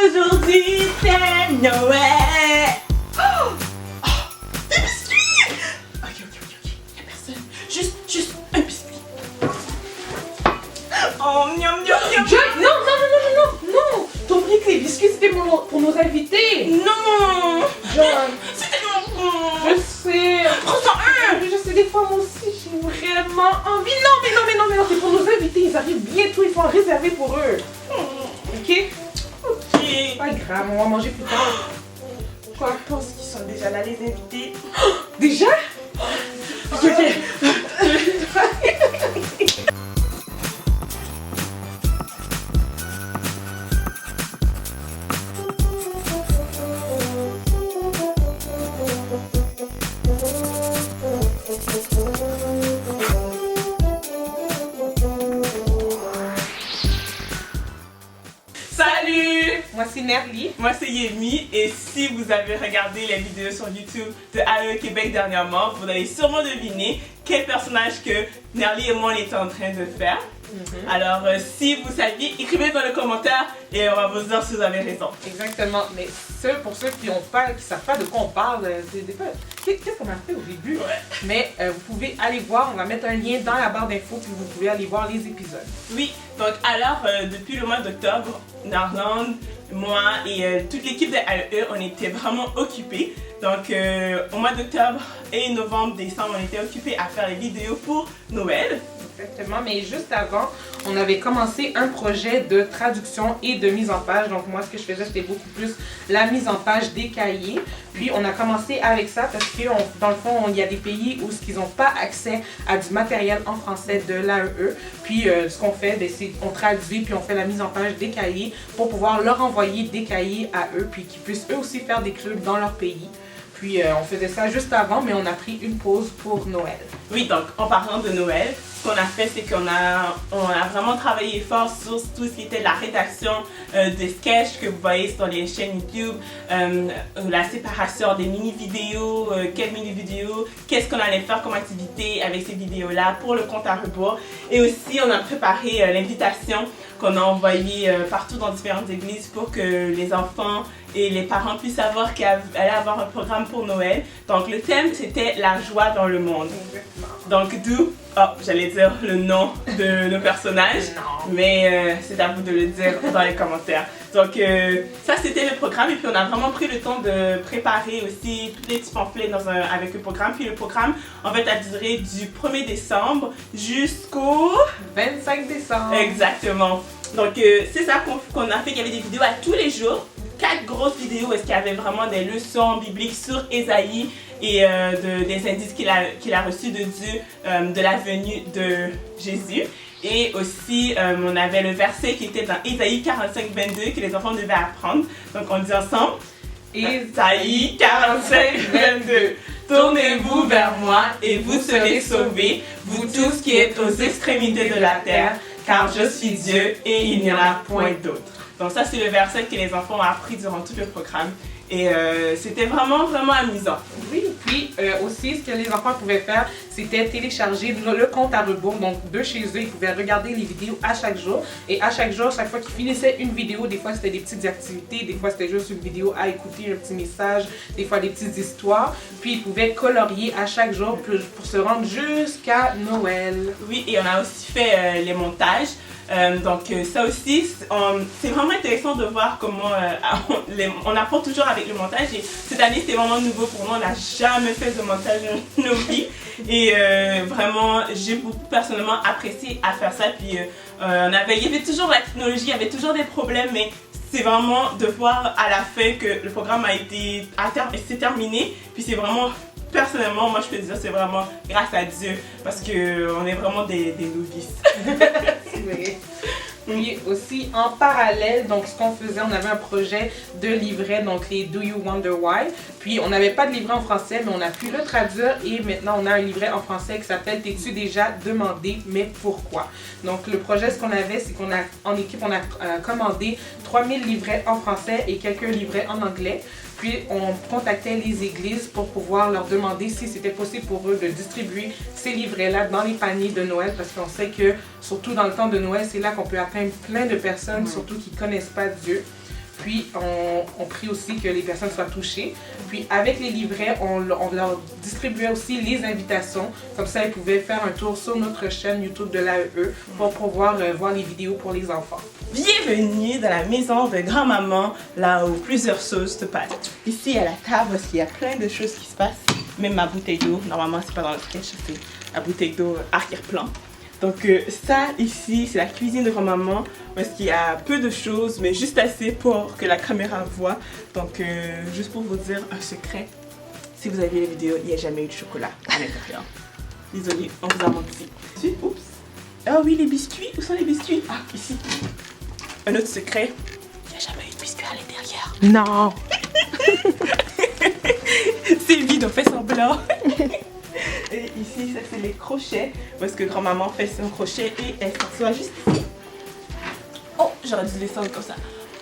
Aujourd'hui, c'est Noël. Oh, des biscuits. Ok. Y'a personne. Juste un biscuit. Oh, miam. Jack, non! T'as oublié que les biscuits c'était pour nos invités! Non. John, C'était mon... je sais! Prends-en un. Je sais, des fois moi aussi j'ai vraiment envie. Non, mais non, c'est pour nos invités, ils arrivent bientôt, ils sont réservés pour eux! Ok? Ok. Pas grave, on va manger plus tard. Quoi? Je pense qu'ils sont déjà là, les invités. Déjà? Ok. Salut. Moi c'est Nerly. Moi c'est Yemi et si vous avez regardé les vidéos sur YouTube de AE Québec dernièrement, vous allez sûrement deviner quel personnage que Nerly et moi on était en train de faire. Alors si vous saviez, écrivez dans les commentaires et on va vous dire si vous avez raison. Exactement, mais pour ceux qui savent pas de quoi on parle, c'est des fois, qu'est-ce qu'on a fait au début? Ouais. Mais vous pouvez aller voir, on va mettre un lien dans la barre d'infos puis vous pouvez aller voir les épisodes. Oui, donc alors depuis le mois d'octobre, Narland, moi et toute l'équipe de AE, on était vraiment occupés. Donc au mois d'octobre et novembre, décembre, on était occupés à faire les vidéos pour Noël. Exactement, mais juste avant, on avait commencé un projet de traduction et de mise en page. Donc moi, ce que je faisais, c'était beaucoup plus la mise en page des cahiers. Puis on a commencé avec ça parce que dans le fond, il y a des pays où ils n'ont pas accès à du matériel en français de l'AEE. Puis ce qu'on fait, c'est on traduit puis on fait la mise en page des cahiers pour pouvoir leur envoyer des cahiers à eux puis qu'ils puissent eux aussi faire des clubs dans leur pays. Puis on faisait ça juste avant, mais on a pris une pause pour Noël. Oui, donc en parlant de Noël, ce qu'on a fait, c'est qu'on a vraiment travaillé fort sur tout ce qui était la rédaction des sketchs que vous voyez sur les chaînes YouTube, la séparation des mini-vidéos, quelles mini-vidéos, qu'est-ce qu'on allait faire comme activité avec ces vidéos-là pour le compte à rebours. Et aussi, on a préparé l'invitation qu'on a envoyée partout dans différentes églises pour que les enfants et les parents puissent savoir qu'il allait avoir un programme pour Noël. Donc le thème, c'était la joie dans le monde. Exactement. Donc d'où, j'allais dire le nom de nos personnages, mais c'est à vous de le dire dans les commentaires. Donc ça c'était le programme et puis on a vraiment pris le temps de préparer aussi tous les petits pamphlets avec le programme. Puis le programme en fait a duré du 1er décembre jusqu'au 25 décembre. Exactement. Donc c'est ça qu'on a fait, il y avait des vidéos à tous les jours. 4 grosses vidéos où est-ce qu'il y avait vraiment des leçons bibliques sur Ésaïe et des indices qu'il a reçus de Dieu de la venue de Jésus. Et aussi, on avait le verset qui était dans Ésaïe 45, 22 que les enfants devaient apprendre. Donc on dit ensemble, Ésaïe 45, 22. Tournez-vous vers moi et vous serez sauvés, vous tous qui êtes aux extrémités de la terre, car je suis Dieu et il n'y en a point d'autre. Donc ça c'est le verset que les enfants ont appris durant tout le programme et c'était vraiment amusant. Oui, puis aussi ce que les enfants pouvaient faire, c'était télécharger le compte à rebours, donc de chez eux, ils pouvaient regarder les vidéos à chaque jour et à chaque jour, chaque fois qu'ils finissaient une vidéo, des fois c'était des petites activités, des fois c'était juste une vidéo à écouter, un petit message, des fois des petites histoires, puis ils pouvaient colorier à chaque jour pour se rendre jusqu'à Noël. Oui, et on a aussi fait les montages. Donc ça aussi, c'est vraiment intéressant de voir comment on apprend toujours avec le montage et cette année c'était vraiment nouveau pour nous, on n'a jamais fait de montage dans nos vies et vraiment j'ai beaucoup personnellement apprécié à faire ça puis il y avait toujours la technologie, il y avait toujours des problèmes mais c'est vraiment de voir à la fin que le programme s'est terminé puis c'est vraiment... Personnellement, moi je peux dire c'est vraiment grâce à Dieu parce qu'on est vraiment des novices. C'est vrai. Puis aussi en parallèle, donc ce qu'on faisait, on avait un projet de livret, donc les Do You Wonder Why. Puis on n'avait pas de livret en français, mais on a pu le traduire et maintenant on a un livret en français qui s'appelle T'es-tu déjà demandé, mais pourquoi? Donc le projet, ce qu'on avait, c'est en équipe, on a commandé 3000 livrets en français et quelques livrets en anglais. Puis on contactait les églises pour pouvoir leur demander si c'était possible pour eux de distribuer ces livrets-là dans les paniers de Noël parce qu'on sait que surtout dans le temps de Noël, c'est là qu'on peut atteindre plein de personnes, surtout qui ne connaissent pas Dieu. Puis on prie aussi que les personnes soient touchées. Puis avec les livrets, on leur distribuait aussi les invitations. Comme ça, ils pouvaient faire un tour sur notre chaîne YouTube de l'AEE pour pouvoir voir les vidéos pour les enfants. Bienvenue dans la maison de grand-maman, là où plusieurs choses se passent. Ici, à la table, il y a plein de choses qui se passent. Même ma bouteille d'eau, normalement, c'est pas dans le sketch, c'est la bouteille d'eau arrière-plan. Donc ça, ici, c'est la cuisine de grand-maman, parce qu'il y a peu de choses, mais juste assez pour que la caméra voit. Donc, juste pour vous dire un secret, si vous avez vu la vidéo, il n'y a jamais eu de chocolat à l'intérieur. Désolée, on vous a menti. Oups. Ah oui, les biscuits, où sont les biscuits? Ah, ici. Un autre secret, il n'y a jamais eu de biscuits à l'intérieur. Non! C'est vide, on fait semblant. Et ici, ça c'est les crochets, parce que grand-maman fait son crochet et elle s'assoit juste ici. Oh, j'aurais dû descendre comme ça.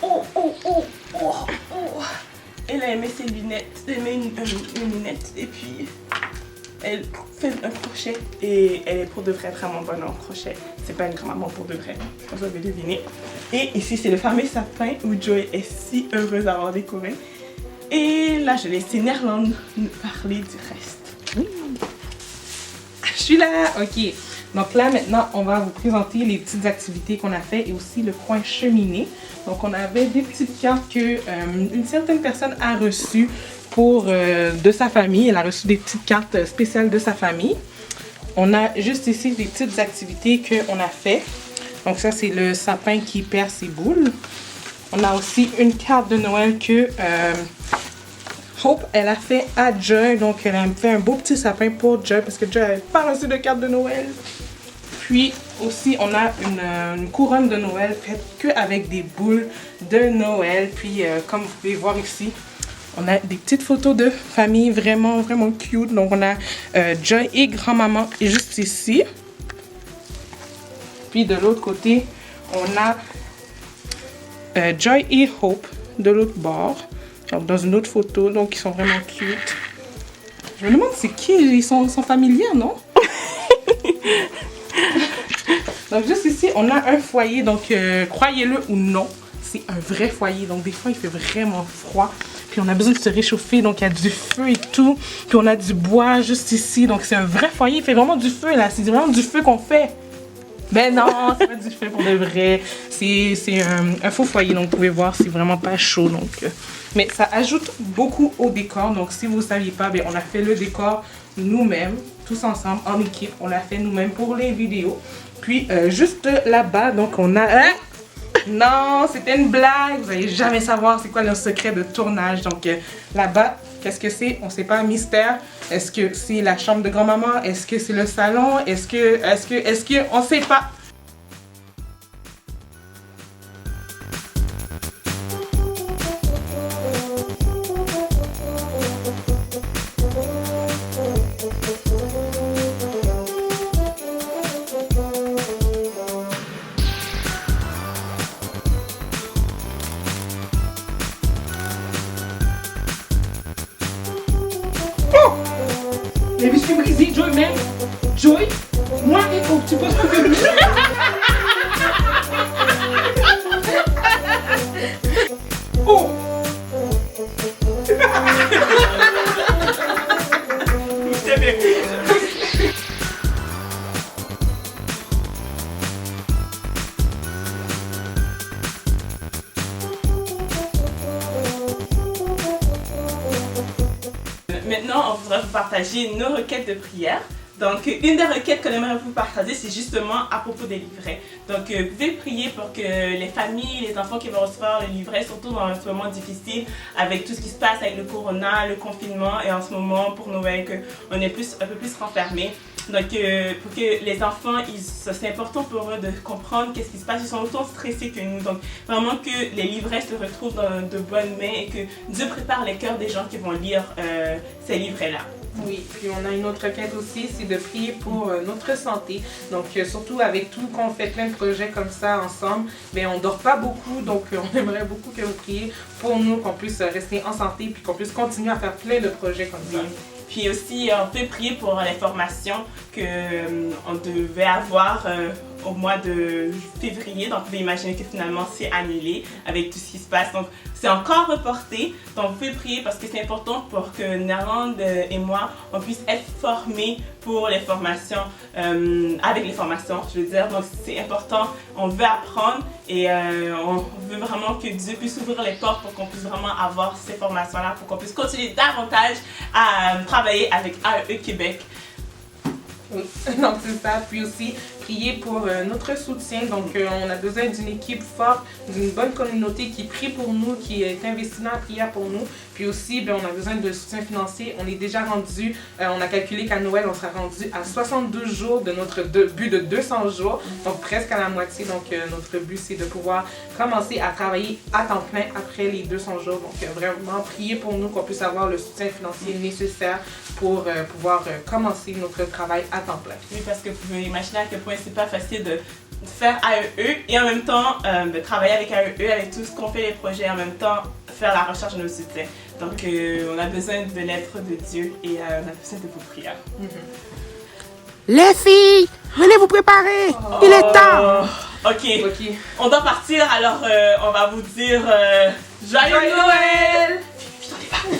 Oh, oh, oh, oh, oh. Elle a aimé ses lunettes, elle met une lunette et puis elle fait un crochet et elle est pour de vrai vraiment bonne en crochet. C'est pas une grand-maman pour de vrai, je pense que vous avez deviné. Et ici, c'est le fameux sapin où Joy est si heureuse d'avoir décoré. Et là, je laisse Nerland nous parler du reste. Je suis là! Ok. Donc là, maintenant, on va vous présenter les petites activités qu'on a fait et aussi le coin cheminée. Donc, on avait des petites cartes que une certaine personne a reçues de sa famille. Elle a reçu des petites cartes spéciales de sa famille. On a juste ici des petites activités qu'on a fait. Donc ça, c'est le sapin qui perd ses boules. On a aussi une carte de Noël que Hope, elle a fait à Joy. Donc elle a fait un beau petit sapin pour Joy parce que Joy n'avait pas reçu de carte de Noël. Puis aussi, on a une couronne de Noël faite qu'avec des boules de Noël. Puis comme vous pouvez voir ici, on a des petites photos de famille vraiment, vraiment cute. Donc on a Joy et grand-maman juste ici. Puis de l'autre côté, on a Joy et Hope de l'autre bord. Donc dans une autre photo, donc ils sont vraiment cute. Je me demande c'est qui, ils sont familiers, non? Donc juste ici, on a un foyer, donc croyez-le ou non, c'est un vrai foyer. Donc des fois, il fait vraiment froid. Puis on a besoin de se réchauffer, donc il y a du feu et tout. Puis on a du bois juste ici, donc c'est un vrai foyer. Il fait vraiment du feu là, c'est vraiment du feu qu'on fait. Ben non, c'est pas du feu pour de vrai. C'est un faux foyer, donc vous pouvez voir, c'est vraiment pas chaud. Donc, mais ça ajoute beaucoup au décor. Donc si vous ne saviez pas, ben, on a fait le décor nous-mêmes, tous ensemble, en équipe. On l'a fait nous-mêmes pour les vidéos. Puis juste là-bas, donc on a... Hein? Non, c'était une blague. Vous n'allez jamais savoir c'est quoi le secret de tournage. Donc là-bas, qu'est-ce que c'est? On ne sait pas, mystère. Est-ce que c'est la chambre de grand-maman? Est-ce que c'est le salon? Est-ce que... On ne sait pas. Les biscuits brisés, Joy, même. Joy, moi et Hope, tu poses pas de Oh! Maintenant, on voudrait vous partager nos requêtes de prière. Donc, une des requêtes qu'on aimerait vous partager, c'est justement à propos des livrets. Donc, vous pouvez prier pour que les familles, les enfants qui vont recevoir le livret, surtout dans ce moment difficile, avec tout ce qui se passe avec le corona, le confinement, et en ce moment, pour Noël, qu'on est un peu plus renfermés. Donc, pour que les enfants, c'est important pour eux de comprendre qu'est-ce qui se passe. Ils sont autant stressés que nous. Donc, vraiment que les livrets se retrouvent dans de bonnes mains et que Dieu prépare les cœurs des gens qui vont lire ces livrets-là. Oui, puis on a une autre requête aussi, c'est de prier pour notre santé. Donc, surtout avec tout, qu'on fait plein de projets comme ça ensemble, mais on dort pas beaucoup. Donc, on aimerait beaucoup que vous priez pour nous, qu'on puisse rester en santé puis qu'on puisse continuer à faire plein de projets comme ça. Puis aussi, on peut prier pour les formations qu'on devait avoir au mois de février. Donc, vous pouvez imaginer que finalement, c'est annulé avec tout ce qui se passe. Donc, c'est encore reporté. Donc, vous pouvez prier parce que c'est important pour que Nerland et moi, on puisse être formés pour les formations, avec les formations, je veux dire. Donc, c'est important. On veut apprendre et on veut vraiment que Dieu puisse ouvrir les portes pour qu'on puisse vraiment avoir ces formations-là, pour qu'on puisse continuer davantage à travailler avec AEE Québec. Oui, donc c'est ça. Puis aussi, prier pour notre soutien. Donc, on a besoin d'une équipe forte, d'une bonne communauté qui prie pour nous, qui est investie dans la prière pour nous. Puis aussi, ben, on a besoin de soutien financier. On est déjà rendu, on a calculé qu'à Noël, on sera rendu à 72 jours de notre but de 200 jours. Donc, presque à la moitié. Donc, notre but, c'est de pouvoir commencer à travailler à temps plein après les 200 jours. Donc, vraiment, prier pour nous, qu'on puisse avoir le soutien financier nécessaire pour pouvoir commencer notre travail à temps plein. Oui, parce que vous pouvez imaginer à quel point c'est pas facile de faire AEE et en même temps de travailler avec AEE, avec tout ce qu'on fait les projets, en même temps faire la recherche de nos soutiens. Donc on a besoin de l'être de Dieu et on a besoin de vos prières. Les filles, venez vous préparer, il est temps. Ok, on doit partir, alors on va vous dire Joyeux Noël! Vite, on y va!